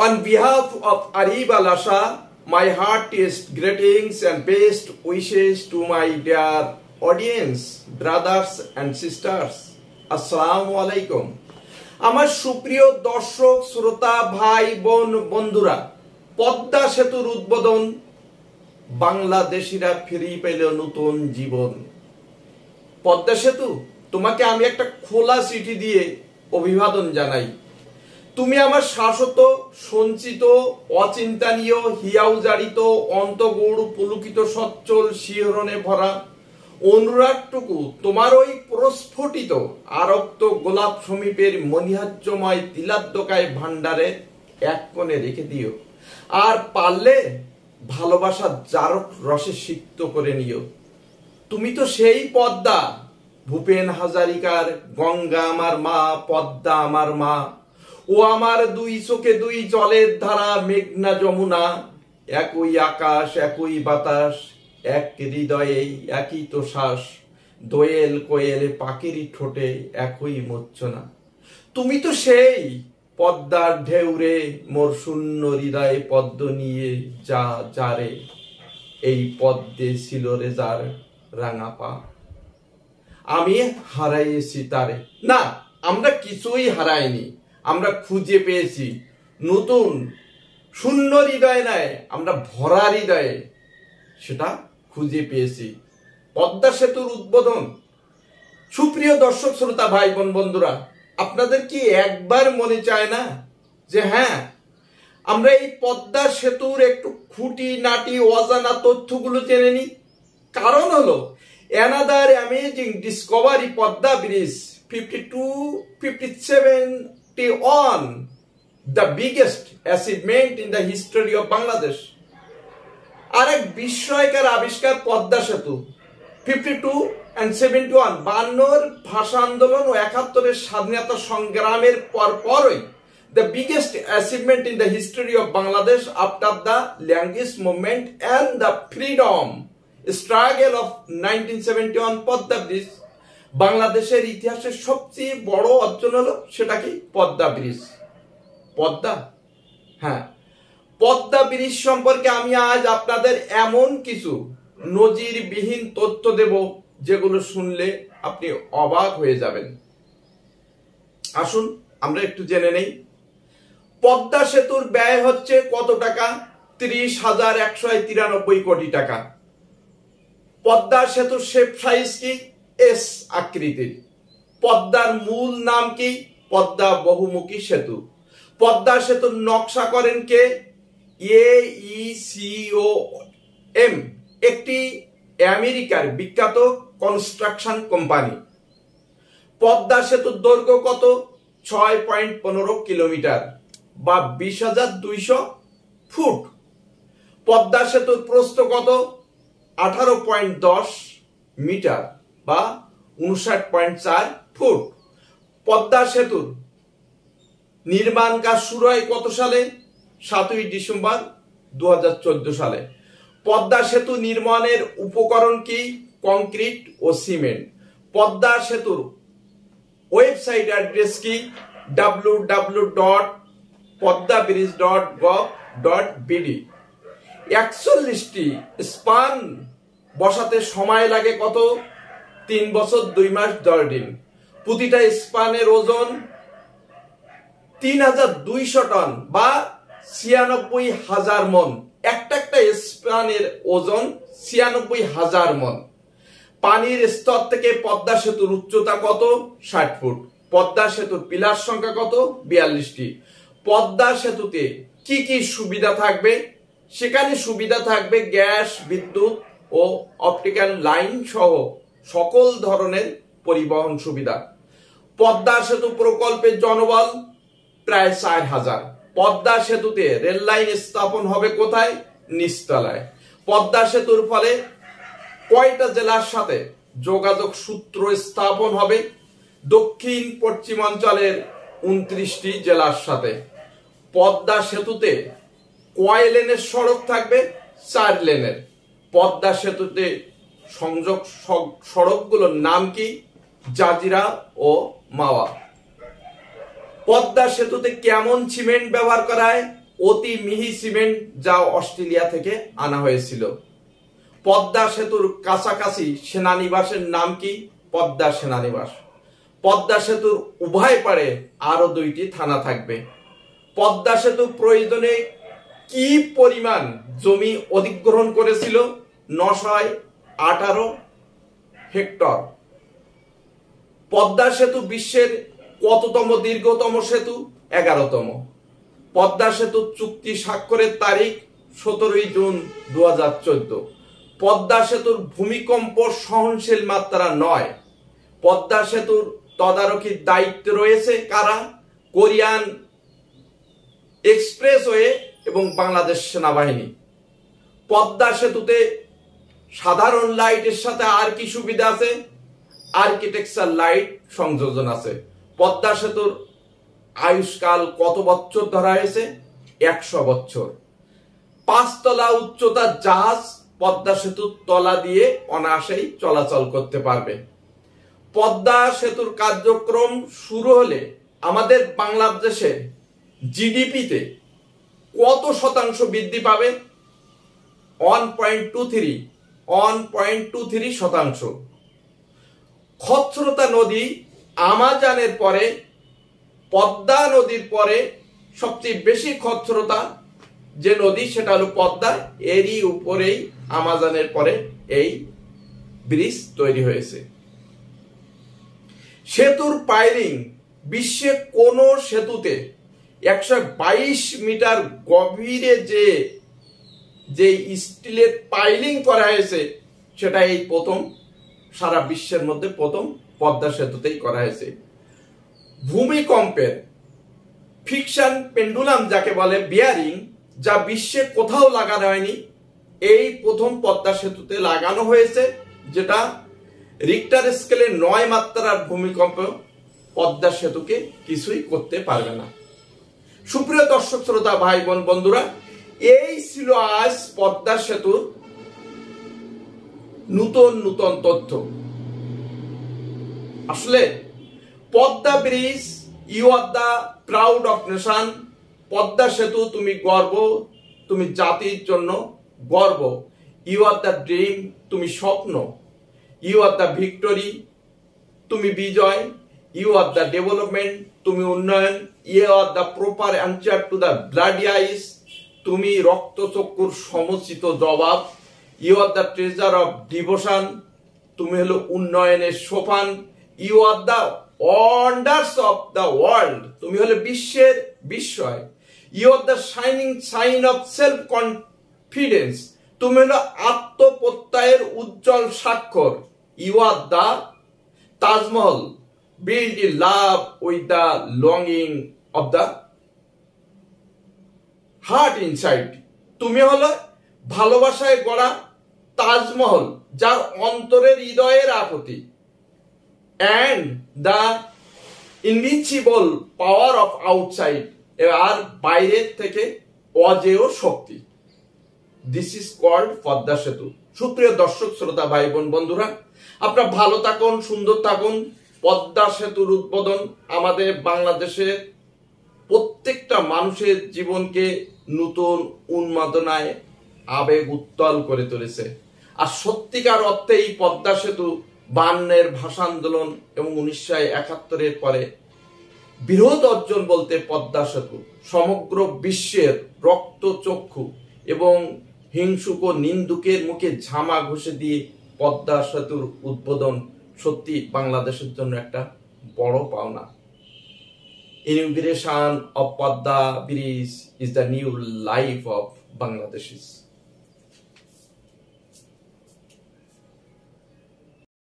On behalf of Arib Al Asha, my heartiest greetings and best wishes to my dear audience, brothers and sisters. Assalamu alaikum. আমার সুপ্রিয় দর্শক শ্রোতা ভাই বোন বন্ধুরা, পদ্মা সেতুর উদ্বোধন, বাংলাদেশিরা ফিরে পেল নতুন জীবন। পদ্মা সেতু, তোমাকে আমি একটা খোলা চিঠি দিয়ে অভিবাদন জানাই। তুমি আমার শাশ্বত, সঞ্চিত, অচিন্তানীয়, হিয়াউজারিত, অন্তগুড় পুলকিত সচ্ছল শিহরণে ভরা অনুরাগটুকু তোমার ওই প্রস্ফুটিত আরক্ত গোলাপ সমীপের মনিহাজ্যময় তিলাদ্দকায় ভান্ডারে এক কোণে রেখে দিও। আর পারলে ভালোবাসার জারক রসে সিক্ত করে নিও। তুমি তো সেই পদ্মা, ভূপেন হাজারিকার গঙ্গা আমার মা, পদ্মা আমার মা। ও আমার দুই চোখে দুই জলের ধারা, মেঘনা যমুনা, একই আকাশ একই বাতাস, এক হৃদয়ে একই তো শ্বাস, দোয়েল কোয়েল পাখিরই ঠোঁটে একই মূর্ছনা। তুমি তো সেই পদ্মার ঢেউরে মোর শূন্য হৃদয়ে পদ্ম নিয়ে যা যারে, এই পদ্মে ছিল রে যার রাঙা পা। আমি হারাইছি তারে। না, আমরা কিছুই হারাইনি, আমরা খুঁজে পেয়েছি নতুন শূন্য হৃদয় নয়, আমরা ভরা হৃদয়ে সেটা খুঁজে পেয়েছি। পদ্মা সেতুর উদ্বোধন। সুপ্রিয় দর্শক শ্রোতা ভাই বোন বন্ধুরা, আপনাদের কি একবার মনে চায় না যে হ্যাঁ, আমরা এই পদ্মা সেতুর একটু খুঁটি নাটি অজানা তথ্যগুলো জেনে নিই? কারণ হলো another amazing Discovery Padma bridge 52-57 the biggest achievement in the history of Bangladesh. আর এক বিস্ময়কর আবিষ্কার পদ্মা সেতু 52 and 71, 52 ভাষা আন্দোলন ও 71 স্বাধীনতা সংগ্রামের পরপরই the biggest achievement in the history of Bangladesh after the language movement and the freedom struggle of 1971 Padma bridge. বাংলাদেশের ইতিহাসের সবচেয়ে বড় অর্জন হলো সেটা কি? পদ্মা ব্রিজ। পদ্মা, হ্যাঁ, পদ্মা ব্রিজ সম্পর্কে আমি আজ আপনাদের এমন কিছু নজিরবিহীন তথ্য দেব যেগুলো শুনলে আপনি অবাক হয়ে যাবেন। আসুন আমরা একটু জেনে নেই। পদ্মা সেতুর ব্যয় হচ্ছে কত টাকা? 30,193 কোটি টাকা। পদ্মা সেতুর শেপ সাইজ কি? এস আকৃতির। পদ্মার মূল নাম কি? পদ্মা বহুমুখী সেতু। পদ্মা সেতুর নকশা করেন কে? AECOM, একটি আমেরিকার বিখ্যাত কনস্ট্রাকশন কোম্পানি। পদ্মা সেতুর দৈর্ঘ্য কত? 6.15 কিলোমিটার বা 20,200 ফুট। পদ্মা সেতুর প্রস্থ কত? 18.10 মিটার বা 59.4 ফুট। পদ্মা সেতুর নির্মাণ কাজ শুরু হয় কত সালে? 7ই ডিসেম্বর 2014 সালে। পদ্মা সেতু নির্মাণের উপকরণ কি? কংক্রিট ও সিমেন্ট। পদ্মা সেতুর ওয়েবসাইট অ্যাড্রেস কি? www.poddabridge.gov.bd। 41টি স্পান বসাতে সময় লাগে কত? 3 বছর 2 মাস 10 দিন। প্রতিটা স্পানের ওজন 3,200 টন বা 96,000 মন। একটা স্পানের ওজন 96,000 মন। পানির স্তর থেকে পদ্মা সেতুর উচ্চতা কত? 60 ফুট। পদ্মা সেতুর পিলার সংখ্যা কত? 42টি। পদ্মা সেতুতে কি কি সুবিধা থাকবে? সেখানে সুবিধা থাকবে গ্যাস, বিদ্যুৎ ও অপটিক্যাল লাইন সহ সকল ধরনের পরিবহন সুবিধা। পদ্মা সেতু প্রকল্পের জনবল প্রায় 4,000। পদ্মা সেতুতে রেল লাইন স্থাপন হবে কোথায়? নিচতলায়। পদ্মা সেতুর ফলে কয়টা জেলার সাথে যোগাযোগ সূত্র স্থাপন হবে? দক্ষিণ পশ্চিমাঞ্চলের 29টি জেলার সাথে। পদ্মা সেতুতে কয় লেনের সড়ক থাকবে? 4 লেনের। পদ্মা সেতুতে সংযোগ সড়কগুলোর নাম কি? জাজিরা ও মাওয়া। পদ্মা সেতুতে কেমন সিমেন্ট ব্যবহার করা হয়? অতি মিহি সিমেন্ট যা অস্ট্রেলিয়া থেকে আনা হয়েছিল। পদ্মা সেতুর কাছাকাছি সেনানিবাসের নাম কি? পদ্মা সেনানিবাস। পদ্মা সেতুর উভয় পারে আরো 2টি থানা থাকবে। পদ্মা সেতু প্রয়োজনে কি পরিমাণ জমি অধিগ্রহণ করেছিল? 918 হেক্টর। পদ্মা সেতু বিশ্বের কততম দীর্ঘতম সেতু? 11তম। পদ্মা সেতু চুক্তি স্বাক্ষরের তারিখ 17 জুন 2014। পদ্মা সেতুর ভূমিকম্প সহনশীল মাত্রা 9। পদ্মা সেতুর তদারকির দায়িত্বে রয়েছে কারা? কোরিয়ান এক্সপ্রেসওয়ে এবং বাংলাদেশ সেনাবাহিনী। পদ্মা সেতুতে সাধারণ লাইটের সাথে আর কি সুবিধা আছে? আর্কিটেকচার লাইট সংযোজন আছে। পদ্মা সেতুর আয়ুষ্কাল কত বছর ধরা হয়েছে? 100 বছর। 5 তলা উচ্চতার জাহাজ পদ্মা সেতুর তলা দিয়ে অনায়াসেই চলাচল করতে পারবে। পদ্মা সেতুর কার্যক্রম শুরু হলে আমাদের বাংলাদেশের জিডিপিতে কত শতাংশ বৃদ্ধি পাবে? 1.23 শতাংশ। খচ্চরতা নদী আমাজনের পরে, পদ্মা নদীর পরে সবচেয়ে বেশি খচ্চরতা যে নদী সেটা হলো পদ্মা। এরই উপরেই আমাজনের পরে এই ব্রিজ তৈরি হয়েছে। সেতুর পাইলিং বিশ্বে কোন সেতুতে 122 মিটার গভীরে যে স্টিলের পাইলিং করা হয়েছে সেটা এই প্রথম, সারা বিশ্বের মধ্যে প্রথম পদ্মা সেতুতেই করা হয়েছে। ভূমিকম্পের ফিকশন পেন্ডুলাম যাকে বলে বিয়ারিং, যা বিশ্বে কোথাও লাগানো হয়নি, এই প্রথম পদ্মা সেতুতে লাগানো হয়েছে, যেটা রিক্টার স্কেলে 9 মাত্রার ভূমিকম্প পদ্মা সেতুকে কিছুই করতে পারবে না। সুপ্রিয় দর্শক শ্রোতা ভাই বোন বন্ধুরা, এই ছিল আজ পদ্মা সেতুর নতুন তথ্য। আসলে Padma bridge, you are the proud of nation. Padma সেতু তুমি গর্ব, তুমি জাতির জন্য গর্ব। ইউ আর দ্য ড্রিম, তুমি স্বপ্ন। ইউ আর দ্য ভিক্টরি, তুমি বিজয়। ইউ আর দ্য ডেভেলপমেন্ট, তুমি উন্নয়ন। You are the proper answer to the bloody eyes, তুমি রক্তচক্ষুর সমুচিত জবাব। You are the treasure of devotion, তুমি হলো উন্নয়নের সোপান। You are the wonders of the world, তুমি হলো বিশ্বের বিস্ময়। You are the shining sign of self confidence, তুমি হলো আত্মপ্রত্যয়ের উজ্জ্বল স্বাক্ষর। You are the Taj Mahal, build in love with the longing of the heart inside, তুমি হলো ভালোবাসায় গড়া তাজমহল, যার অন্তরের হৃদয়ের আকুতি। and the invincible power of outside, আর বাইরের থেকে অজেয় শক্তি। দিস ইজ কল্ড পদ্মা সেতু। সুপ্রিয় দর্শক শ্রোতা ভাই বোন বন্ধুরা, আপনারা ভালো থাকুন, সুন্দর থাকুন। পদ্মা সেতুর উদ্বোধন আমাদের বাংলাদেশের প্রত্যেকটা মানুষের জীবনকে নতুন উন্মাদনায় আবেগ উত্তাল করে তুলেছে। আর সত্যিকার অর্থে এই পদ্মা সেতু 52-এর ভাষা আন্দোলন এবং 1971-এর পরে বৃহৎ অর্জন বলতে পদ্মা সেতু সমগ্র বিশ্বের রক্তচক্ষু এবং হিংসুক ও নিন্দুকের মুখে ঝামা ঘষে দিয়ে পদ্মা সেতুর উদ্বোধন সত্যি বাংলাদেশের জন্য একটা বড় পাওনা। Inauguration of Padda Bridge is the new life of Bangladeshis.